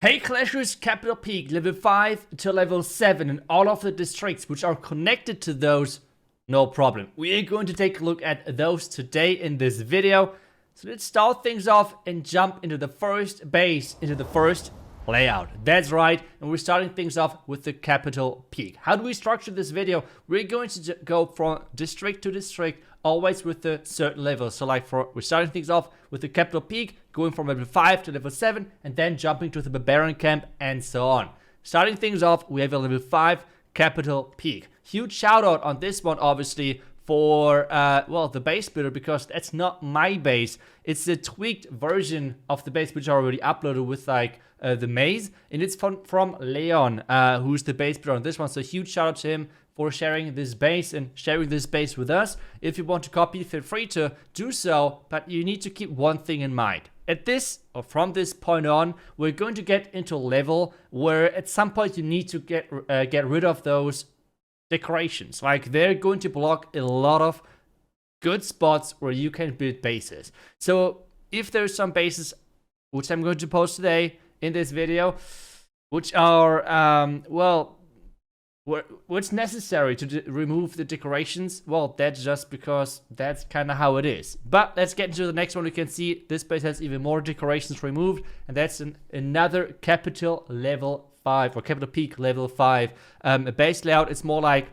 Hey Clashers, Capital Peak, level 5 to level 7 and all of the districts which are connected to those, no problem. We are going to take a look at those today in this video. So let's start things off and jump into the first base, into the first layout. That's right, and we're starting things off with the Capital Peak. How do we structure this video? We're going to go from district to district, always with a certain level. So like we're starting things off with the Capital Peak, going from level 5 to level 7, and then jumping to the Barbarian camp and so on. Starting things off, we have a level 5 Capital Peak. Huge shout out on this one, obviously, for, well, the base builder, because that's not my base. It's a tweaked version of the base, which I already uploaded with, like, the maze. And it's from Leon, who's the base builder on this one. So huge shout out to him for sharing this base and sharing this base with us. If you want to copy, feel free to do so, but you need to keep one thing in mind. At this, or from this point on, we're going to get into a level where at some point you need to get rid of those decorations. Like, they're going to block a lot of good spots where you can build bases. So if there's some bases which I'm going to post today in this video, which are well, what's necessary to remove the decorations, well, that's just because that's kind of how it is. But let's get into the next one. You can see this base has even more decorations removed, and that's another capital level 5 or Capital Peak level 5 base layout. It's more like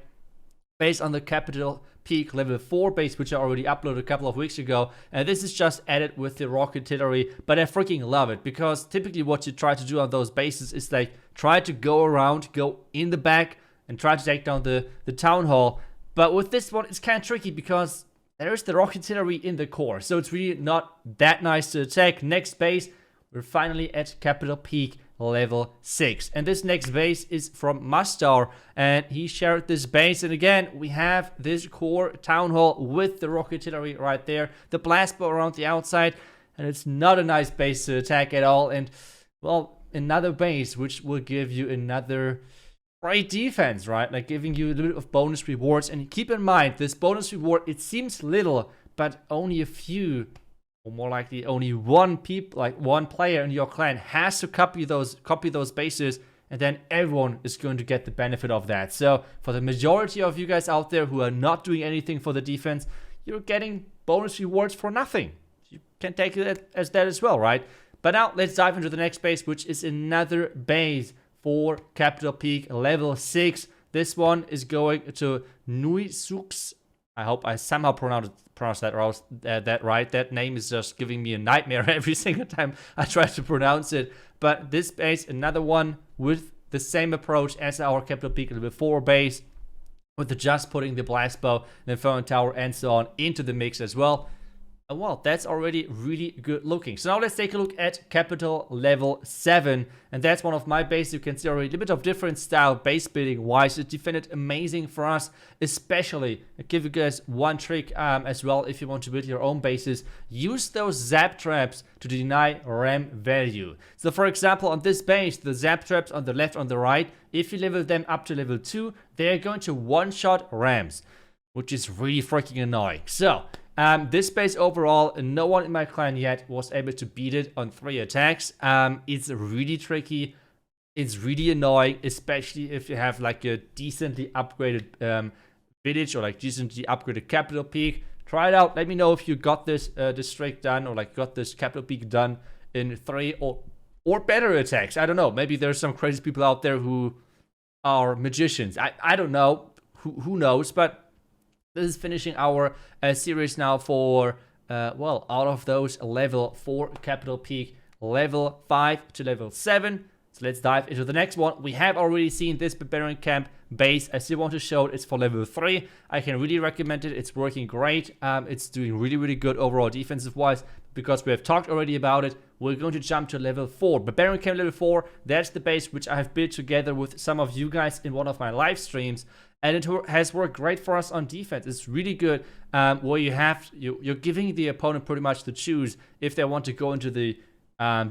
based on the Capital Peak level 4 base, which I already uploaded a couple of weeks ago, and this is just added with the rock artillery. But I freaking love it, because typically what you try to do on those bases is like try to go around, go in the back, and try to take down the town hall. But with this one, it's kind of tricky because there's the rock artillery in the core, so it's really not that nice to attack. Next base, we're finally at Capital Peak level 6, and this next base is from Mustar, and he shared this base. And again, we have this core town hall with the rock artillery right there, the blast bow around the outside, and it's not a nice base to attack at all. And well, another base which will give you another great defense, right? Like giving you a little bit of bonus rewards. And keep in mind, this bonus reward, it seems little, but only a few, or more likely only one player in your clan has to copy those bases, and then everyone is going to get the benefit of that. So for the majority of you guys out there who are not doing anything for the defense, you're getting bonus rewards for nothing. You can take it as that as well, right? But now let's dive into the next base, which is another base for Capital Peak level 6. This one is going to Nui Sux. I hope I somehow pronounced that right. That name is just giving me a nightmare every single time I try to pronounce it. But this base, another one with the same approach as our Capital Peak level 4 base, with just putting the blast bow, the Inferno Tower, and so on into the mix as well. Well, that's already really good looking. So now let's take a look at Capital level 7. And that's one of my bases. You can see already a little bit of different style base building wise. It defended amazing for us, especially. I'll give you guys one trick as well if you want to build your own bases. Use those zap traps to deny ram value. So for example, on this base, the zap traps on the left, on the right, if you level them up to level 2, they're going to one-shot rams, which is really freaking annoying. So this base overall, no one in my clan yet was able to beat it on 3 attacks. It's really tricky. It's really annoying, especially if you have like a decently upgraded village or like decently upgraded Capital Peak. Try it out. Let me know if you got this district done, or like got this Capital Peak done in 3 or better attacks. I don't know. Maybe there's some crazy people out there who are magicians. I don't know. Who knows? But this is finishing our series now for, well, out of those level 4 Capital Peak, level 5 to level 7. So let's dive into the next one. We have already seen this Barbarian camp base. I still want to show it. It's for level 3. I can really recommend it. It's working great. It's doing really, really good overall defensive-wise. Because we have talked already about it, we're going to jump to level 4. Barbarian camp level 4, that's the base which I have built together with some of you guys in one of my live streams. And it has worked great for us on defense. It's really good, where you're giving the opponent pretty much to choose if they want to go into the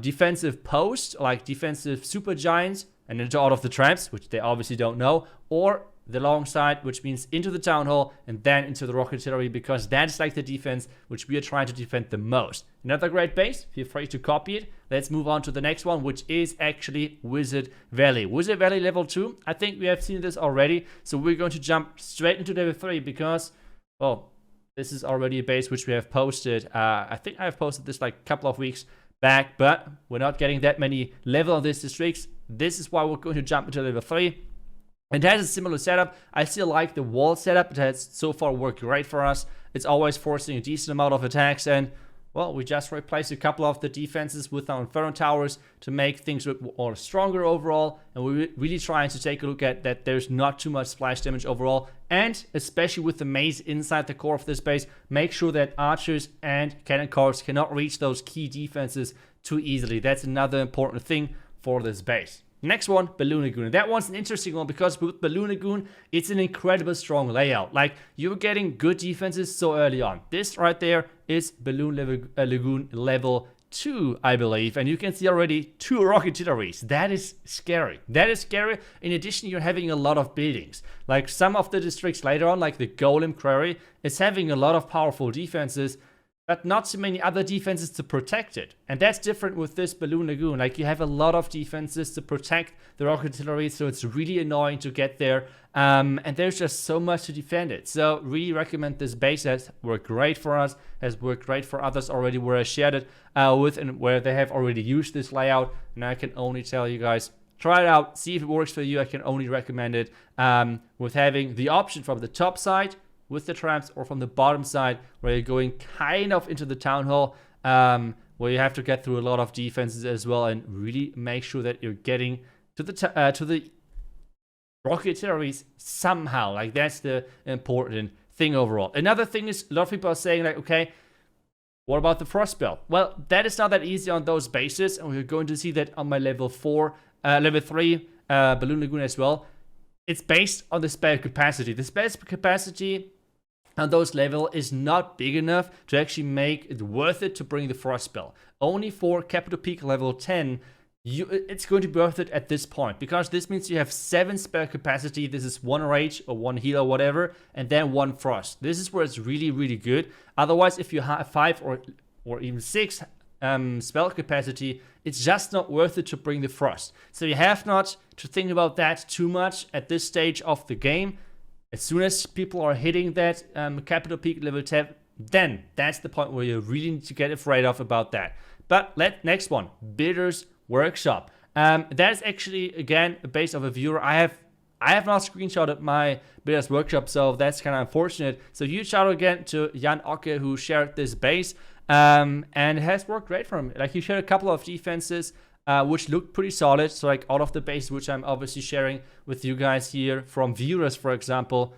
defensive post, like defensive super giants, and into all of the traps, which they obviously don't know, or the long side, which means into the town hall and then into the rocket artillery, because that's like the defense which we are trying to defend the most. Another great base, feel free to copy it. Let's move on to the next one, which is actually Wizard Valley. Wizard Valley level 2, I think we have seen this already, so we're going to jump straight into level 3 because, well, this is already a base which we have posted. I think I have posted this like a couple of weeks back, but we're not getting that many level on these districts. This is why we're going to jump into level 3. It has a similar setup. I still like the wall setup. It has so far worked great for us. It's always forcing a decent amount of attacks, and well, we just replaced a couple of the defenses with our Inferno Towers to make things look more stronger overall, and we're really trying to take a look at that there's not too much splash damage overall, and especially with the maze inside the core of this base, make sure that archers and cannon corps cannot reach those key defenses too easily. That's another important thing for this base. Next one, Ballon Lagune. That one's an interesting one because with Ballon Lagune, it's an incredible strong layout. Like, you're getting good defenses so early on. This right there is Ballon Lagune level 2, I believe. And you can see already 2 rocket artilleries. That is scary. That is scary. In addition, you're having a lot of buildings. Like some of the districts later on, like the Golem Quarry, is having a lot of powerful defenses, but not so many other defenses to protect it. And that's different with this Ballon Lagune. Like, you have a lot of defenses to protect the rocket artillery, so it's really annoying to get there. And there's just so much to defend it. So really recommend this base. Has worked great for us, has worked great for others already where I shared it with and where they have already used this layout. And I can only tell you guys, try it out, see if it works for you. I can only recommend it with having the option from the top side with the traps, or from the bottom side where you're going kind of into the town hall, where you have to get through a lot of defenses as well, and really make sure that you're getting to the rocket artilleries somehow. Like, that's the important thing overall. Another thing is, a lot of people are saying like, okay, what about the frost belt? Well, that is not that easy on those bases, and we're going to see that on my level 3 Ballon Lagune as well. It's based on the spell capacity. The spell capacity on those level is not big enough to actually make it worth it to bring the frost spell. Only for capital peak level 10, it's going to be worth it at this point, because this means you have 7 spell capacity. This is 1 rage or 1 heal or whatever, and then 1 frost. This is where it's really, really good. Otherwise, if you have 5 or even 6 spell capacity, it's just not worth it to bring the frost. So you have not to think about that too much at this stage of the game. As soon as people are hitting that capital peak level 10, then that's the point where you really need to get afraid of about that. But next one, Builder's Workshop. That is actually, again, a base of a viewer. I have not screenshotted my Builder's Workshop, so that's kind of unfortunate. So huge shout out again to Jan Ocke, who shared this base. And it has worked great for him. Like, he shared a couple of defenses which looked pretty solid. So like all of the bases which I'm obviously sharing with you guys here from viewers, for example,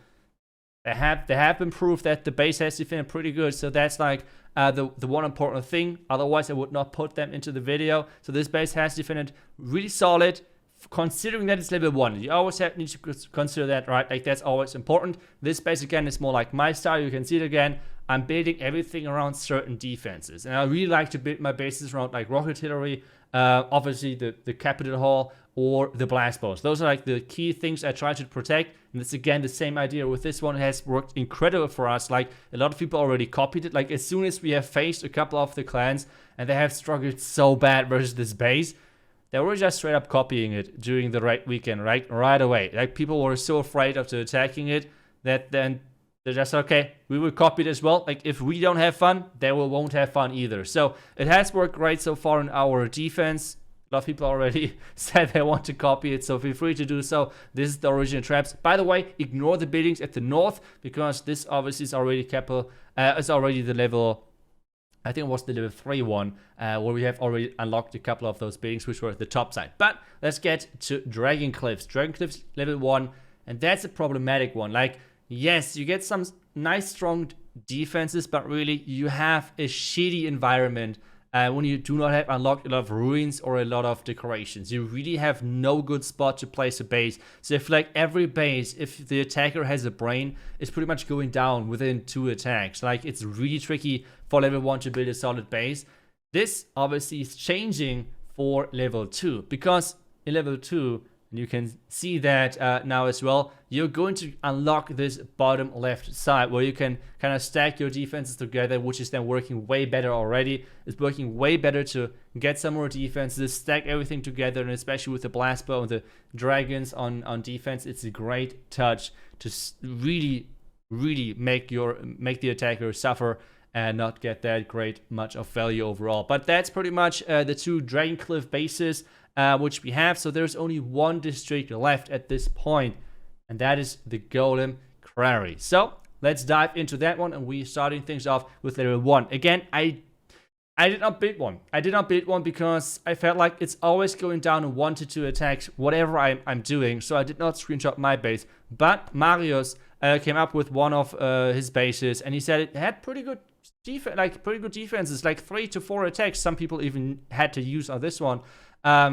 they have been proved that the base has defended pretty good. So that's like the one important thing. Otherwise, I would not put them into the video. So this base has defended really solid, considering that it's level 1. You always need to consider that, right? Like, that's always important. This base, again, is more like my style. You can see it again. I'm building everything around certain defenses. And I really like to build my bases around like rocket artillery, obviously the Capital Hall, or the blast bows. Those are like the key things I try to protect. And it's again the same idea with this one. It has worked incredible for us. Like, a lot of people already copied it. Like, as soon as we have faced a couple of the clans and they have struggled so bad versus this base, they were just straight up copying it during the raid weekend, right away. Like, people were so afraid of attacking it that then they're just, okay, we will copy it as well. Like, if we don't have fun, they won't have fun either. So it has worked great so far in our defense. A lot of people already said they want to copy it, so feel free to do so. This is the original traps. By the way, ignore the buildings at the north, because this obviously is already the level, I think it was the level 3 one, where we have already unlocked a couple of those buildings which were at the top side. But let's get to Drachenklippe. Drachenklippe level 1, and that's a problematic one. Like, yes, you get some nice strong defenses, but really you have a shitty environment when you do not have unlocked a lot of ruins or a lot of decorations. You really have no good spot to place a base. So if like every base, if the attacker has a brain, is pretty much going down within 2 attacks. Like, it's really tricky for level 1 to build a solid base. This obviously is changing for level 2, because in level 2 And you can see that now as well. You're going to unlock this bottom left side where you can kind of stack your defenses together, which is then working way better already. It's working way better to get some more defenses, stack everything together, and especially with the blast bow and the dragons on defense, it's a great touch to really make the attacker suffer and not get that great much of value overall. But that's pretty much the 2 Drachenklippe bases which we have. So there's only 1 district left at this point, and that is the Golem Quarry. So let's dive into that one, and we're starting things off with level 1. Again, I did not build one. I did not build one because I felt like it's always going down in 1 to 2 attacks, whatever I'm doing. So I did not screenshot my base. But Marius came up with one of his bases, and he said it had pretty good defenses, like 3 to 4 attacks. Some people even had to use on this one.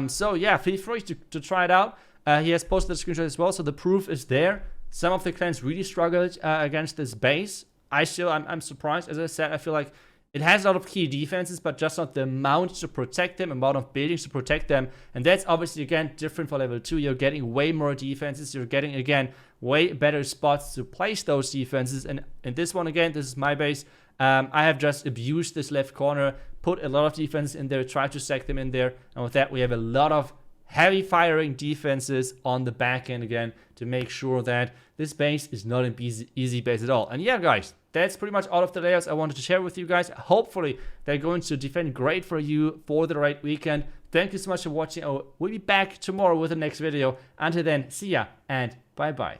So yeah, feel free to try it out. He has posted the screenshot as well, so the proof is there. Some of the clans really struggled against this base. I'm surprised. As I said, I feel like it has a lot of key defenses, but just not the amount to protect them, amount of buildings to protect them. And that's obviously, again, different for level 2. You're getting way more defenses. You're getting, again, way better spots to place those defenses. And in this one, again, this is my base. I have just abused this left corner, put a lot of defense in there, tried to stack them in there. And with that, we have a lot of heavy firing defenses on the back end again to make sure that this base is not an easy base at all. And yeah, guys, that's pretty much all of the layouts I wanted to share with you guys. Hopefully, they're going to defend great for you for the raid weekend. Thank you so much for watching. We'll be back tomorrow with the next video. Until then, see ya and bye-bye.